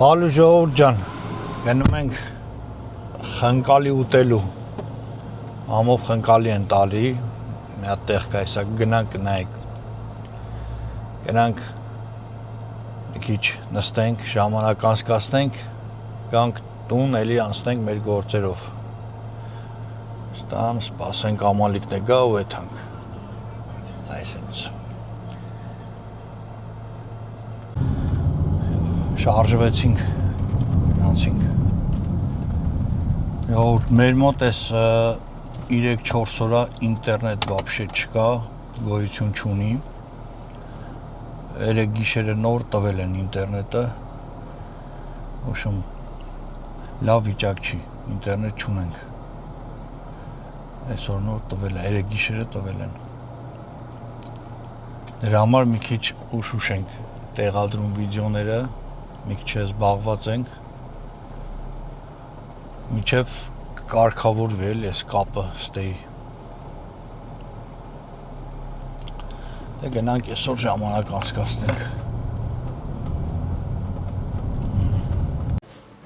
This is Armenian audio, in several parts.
Բալու ժողովուրդ ջան, գնում ենք խնկալի ուտելու, ամով խնկալի են տալի, մի հատ տեղ կա հեսա, գնանք նայեք, գնանք մի քիչ նստենք, ժամանակ անցկացնենք, գանք տուն, էլի անցնենք մեր գործերով, ստան սպասենք ամալիկն է գա ու եթանք, այսենց, շարժվեցինք, գնացինք, մեր մոտ ես 3-4 օրա ինտերնետ վաբշե չկա, գոյություն չունի, երեկ գիշերը նոր տվել են ինտերնետը, ոչմ լավ վիճակ չի, ինտերնետ չունենք, այսօր նոր տվել է, երեկ գիշերը տվել են, դրա համար մի քիչ ուշ ենք տեղադրում վիդեոները, մի քիչ զբաղված ենք, միջև կարգավորվի էլ ես կապը ստեի, դե գնանք այսօր ժամանակ անցկացնենք,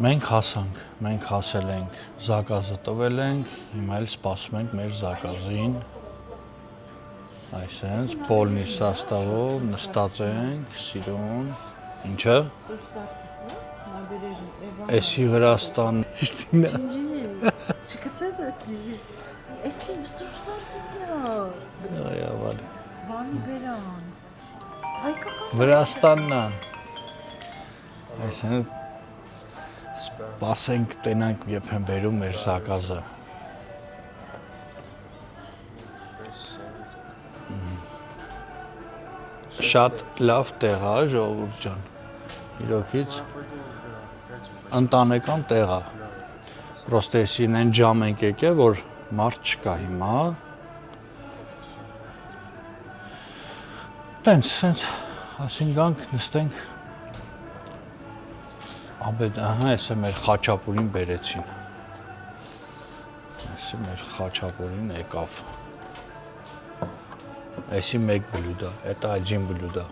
մենք հասանք, մենք հասել ենք, զակազը տվել ենք, հիմա էլ սպասում ենք մեր զակազին, այսենց, պոլնի սաստավով, նստած ենք, սիրուն, ինչը? Էսի Վրաստան Inginie. Çıkacağız etli. Esim Sursarkisna. Ay aval. Vani Beran. Ay kaka. Վրաստանն այսինքն սպասենք տենանք երբ են բերում մեր զակազը շատ լավ տեղ է ժողովուրդ ջան իրոքից ընտանեկան տեղ է պրոստե այսին են ժամ ենք եկել որ մարդ չկա հիմա տենց ասին գանք նստենք Աբեդ, ահա, այս է մեր խաչապուրին բերեցին, այս է մեր խաչապուրին եկավ, այսի մեկ բլյուդա, էտա աջին բլյուդա,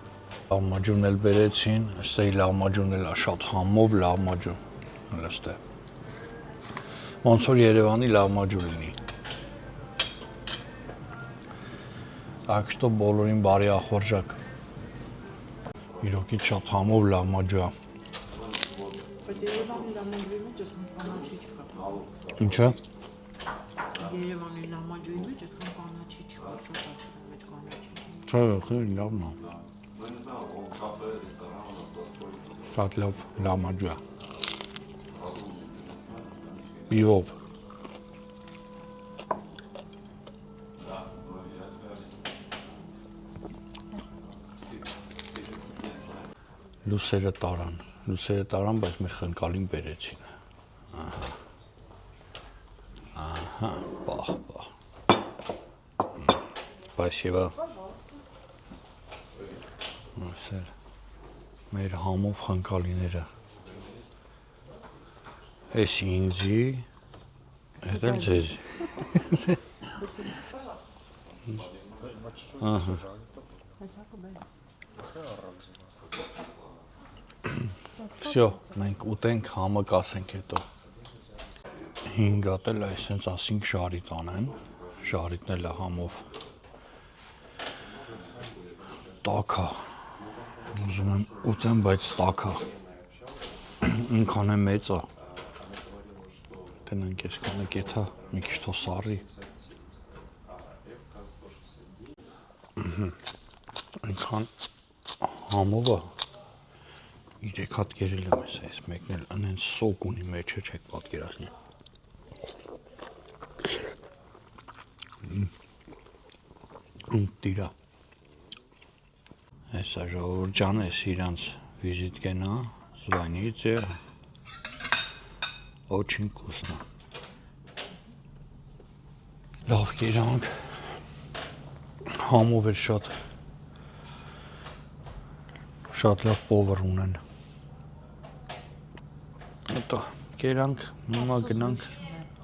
լավմաջուն էլ բերեցին, այստեղ լավմաջուն էլ է շատ համով լավմաջուն, հլստե, ոնց որ Երևանի լավմաջուն լինի, так что բոլորին բարի ախորժակ, իրոքից շատ համով լավմաջու է, Երևանի լամաջույի մեջ այդքան կանաչի չկա։ Ինչը? Երևանի լամաջույի մեջ այդքան կանաչի չկա, շատ ասում մեջ կանաչի։ Չէ, լավն է։ Շատ լավ լամաջու է։ Բիով։ Լուսերը տարան, բայց մեր խնկալին բերեցին, ահա, պահ, սպասիվա, մեր համով խնկալիները, ես ինձի, հետ էլ ձեզի, ահա, Всё, մենք ուտենք, համը կասենք հետո։ 5 հատ էլ այսպես ասինք շարիտ անեն, շարիտն էլ է համով։ Տաք է։ Ուզում եմ ուտեմ, բայց տաք է։ Ինքան է մեծ է։ Տնենք այսքանը կեթա, մի քիչ թո սառի։ Ինքան համով է։ 3 հատ գերել եմ այս մեկն էլ անեն սոկ ունի մեջը չեք պատկերացնի տիրա այսա ժողովուրդ ջան ես իրանց վիզիտկեն է звоните очень вкусно լավ կերանք համով էր շատ լավ պովր ունեն Հետո կերանք, հիմա գնանք,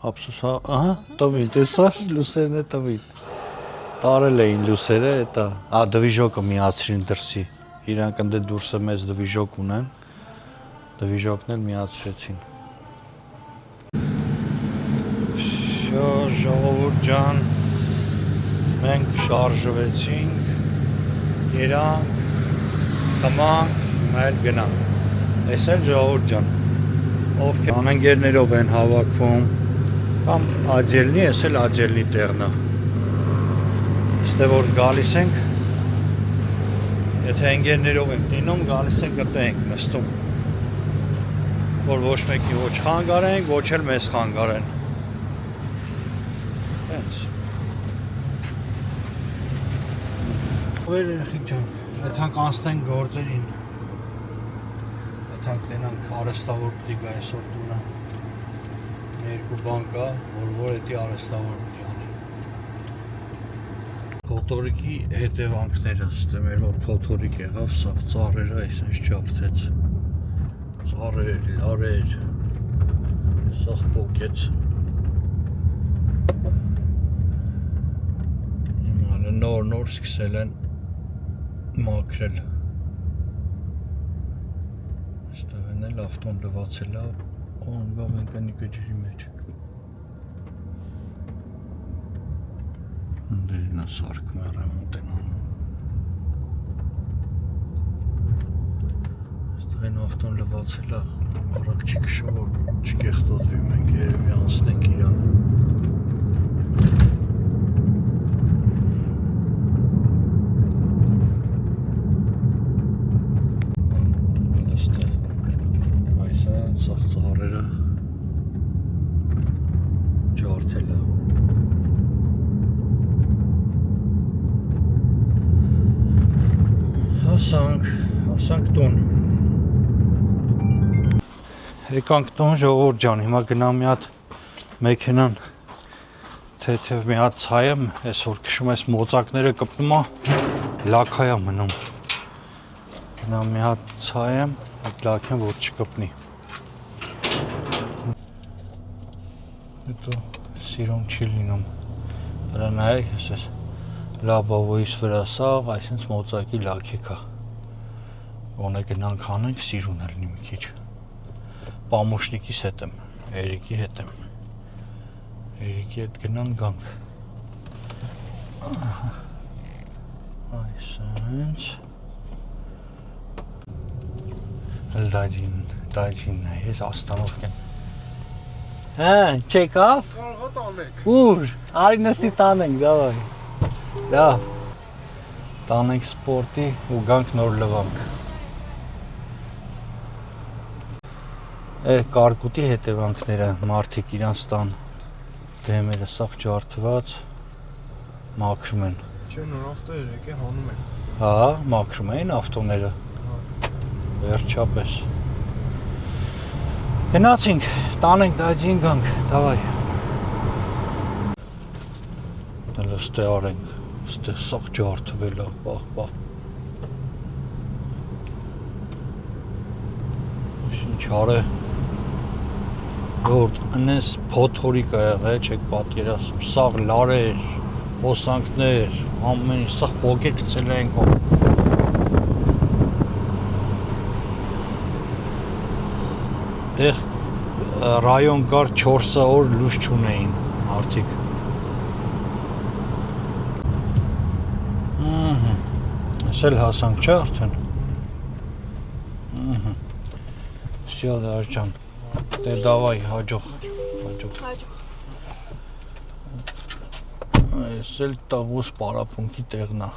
ափսոս, ահա, տվին, տեսար, լուսերն է տվին, տարել էին լուսերը, դվիժոկը միացրին դրսի, իրանք ընդ դուրսը մեծ դվիժոկ ունեն, Դվիժոկն էլ միացրեցին։ Շո ժողովուրդ ջան, մենք շարժվեցինք, երանք, խմանք, հիմա էլ գնանք։ Այս էլ ժողովուրդ ջան, ովքեր անընկերներով են հավաքվում, կամ աջելնի, այս էլ աջելնի տեղն է։ Ստե որ գալիս ենք, եթե ընկերներով ենք լինում, գալիս ենք գտե ենք նստում, որ ոչ մեկի ոչ խանգարենք, ոչ էլ մեզ խանգարեն։ Հենց։ Ովեր երեխիկ ջան, եթանք անցնենք գործերին, եթանք տենանք արեստավոր պտի գա այսօր տունը, երկու բան կա, որ էդի արեստավոր պտի անի։ Փոթորիկի հետևանքները, ստե մեր մոտ փոթորիկ եղավ, սաղ ծառերը այսինչ ջարդեց, ծառեր, լարեր, սաղ պոկեց։ Հիմա նոր սկսել են մաքրել։ Այստեղն էլ ավտոն լվացել է, ոնգավ ենք անիկը ջրի մեջ։ Դենա սարքում է ռեմոնտ են անում։ Այստեղն ավտոն լվացել է, առակ չի քշում, որ չկեղտոտվի, մենք երևի անցնենք իրան։ Սաղ ծառերը ջարդել է։ Հասանք տուն։ Եկանք տուն ժողովուրդ ջան, հիմա գնամ մի հատ մեքենան թեթև մի հատ ցայեմ, այսօր քշում ես մոծակները կպնում է, լաքայ է մնում։ Գնամ մի հատ ցայեմ, այդ լաքեն որ չկպնի։ Հետո սիրուն չի լինում։ Դրա նայեք, այսպես լաբովոյից վրա սաղ, այսինչ մոծակի լաքեք է։ Գոնե գնանք անենք, սիրուն է լինի մի քիչ։ Պամուշնիկիս հետ եմ, Էրիկի հետ եմ։ Էրիկի հետ գնանք գանք։ Այսինչ դաջին է, ես աստանով կեն։ Հա, չեկավ։ Կարողա տանեք։ Ուր, արի նստի տանենք, դավայ։ Լավ։ Տանենք սպորտի ու գանք նոր լվանք։ Կարկուտի հետևանքները մարդիկ իրանց տան դեմերը սաղ ջարդված մաքրում են։ Չէ, նոր ավտոներ եկե հանում են։ Հա, մաքրում են ավտոները։ Վերջապես։ Գնացինք, տանենք դաջին գանք, դավայ։ Հələ ստե արենք, ստե սաղ ջարդվել է, պահ։ Ինչ արե։ Որդ ընես փոթորիկ է եղել, չեք պատկերացնում, սաղ լարեր, հոսանքներ, ամեն ինչ, սաղ պոկեր գցել ենք։ Դեղ ռայոն կար 4 օր լույս չունեին արդիկ։ Այս էլ հասանք չէ արդեն։ Всё, դարճան։ Դե դավայ, հաջող։ Այս էլ տավուս պարապունքի տեղն է։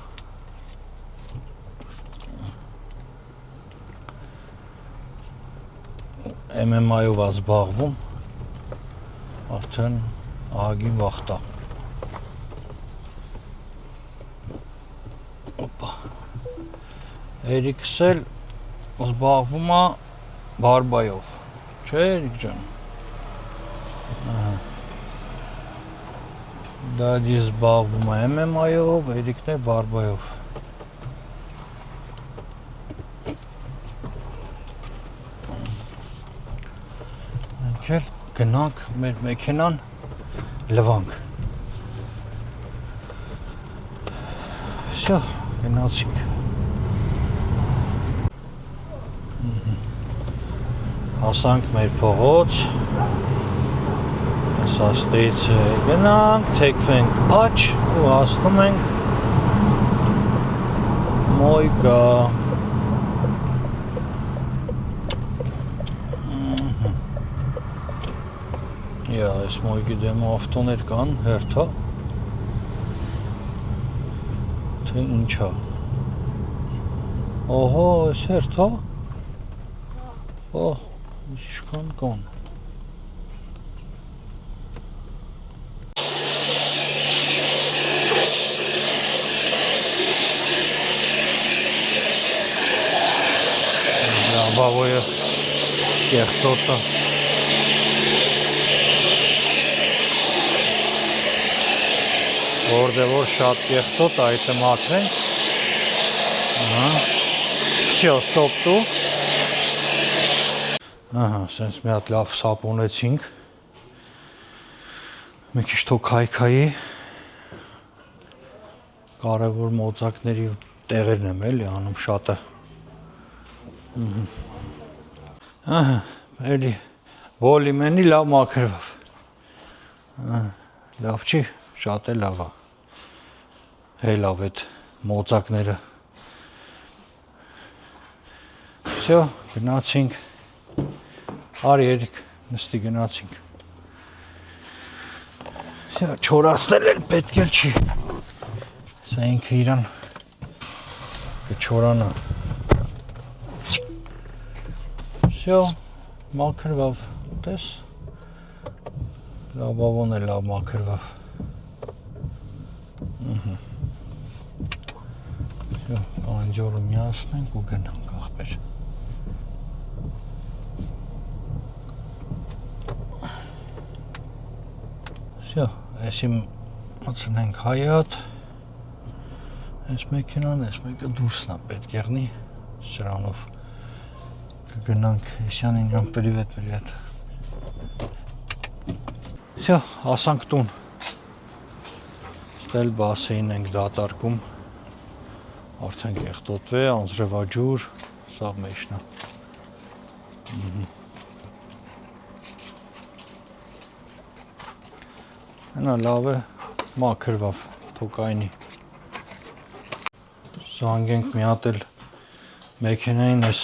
MMA-ով է զբաղվում, արդեն ահագին վախտա։ Օպա։ Էրիկս էլ զբաղվում է բարբայով, չէ Էրիկ ջան։ Դաջի զբաղվում է MMA-ով, Էրիկն է բարբայով։ Մենք գնանք մեր մեքենան լվանք։ Всё, գնացինք։ Հասանք մեր փողոց։ Սաստից գնանք, թեքվենք աջ ու հասնում ենք Մոյկա։ Այս Մոյկի դեմը ավտոներ կան, հերթա։ Թե ինչա։ Ահա, այս հերթա։ Ինչքան կան։ Բավոյը կեղտոտը։ Որտեղ որ շատ կեղտոտ, այդ է մաքրենք։ Всё, ստոպ դու։ Սենց մի հատ լավ սապոնեցինք։ Մի քիչ թող քայքայի։ Կարևոր մոծակների տեղերն եմ էլի անում շատը։ Էլի վոլիմենի լավ մաքրվավ։ Լավ չի, շատ է լավ է։ Հելավ այդ մոծակները։ Всё, գնացինք։ Արի Երիկ, նստի գնացինք։ Всё, չորացնել էլ պետք էլ չի։ Սա ինքը իրան կչորանա։ Всё, մաքրվավ, տես։ Լավավոն է լավ մաքրվավ։ Всё, անջորը միացնենք ու գնանք ախպեր։ Всё, այսի մցնենք հայատ։ Այս մեքենան, այս մեկը դուրսն է պետք եղնի սրանով։ Կգնանք Էսյանին ջան, պրիվետ։ Всё, հասանք տուն։ Ստել բասեին ենք դատարկում։ Արդեն կեղտոտվե, անձրևաջուր, սա մեջն է։ Հնա լավ է, մաքրվավ, թոկայնի։ Զանգենք մի հատ էլ մեքենային այս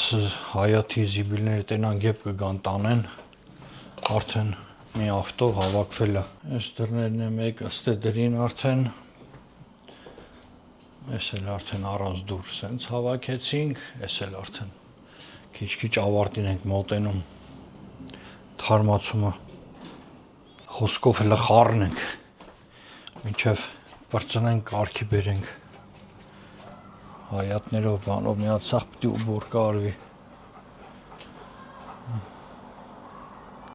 հայաթի զիբիլները տենան գեփ կգան տանեն, արդեն մի ավտո հավաքվել է։ Այս դռներն է մեկ ըստ դրին արդեն, այս էլ արդեն առանց դուր սենց հավաքեցինք, այս էլ արդեն քիչ ավարտին ենք մոտենում թարմացումը, խոսքով հլը խառնենք, մինչև պրծնենք կարգի բերենք, հայատներով բանով մի հատ սաղ պտի ու բոր կարվի։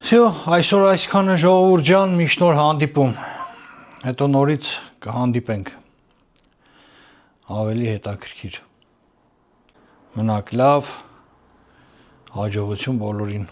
Всё, այսօր այսքանը ժողովուրդ ջան, միշտ նոր հանդիպում։ Հետո նորից կհանդիպենք։ Ավելի հետաքրքիր։ Մնաք լավ, հաջողություն բոլորին։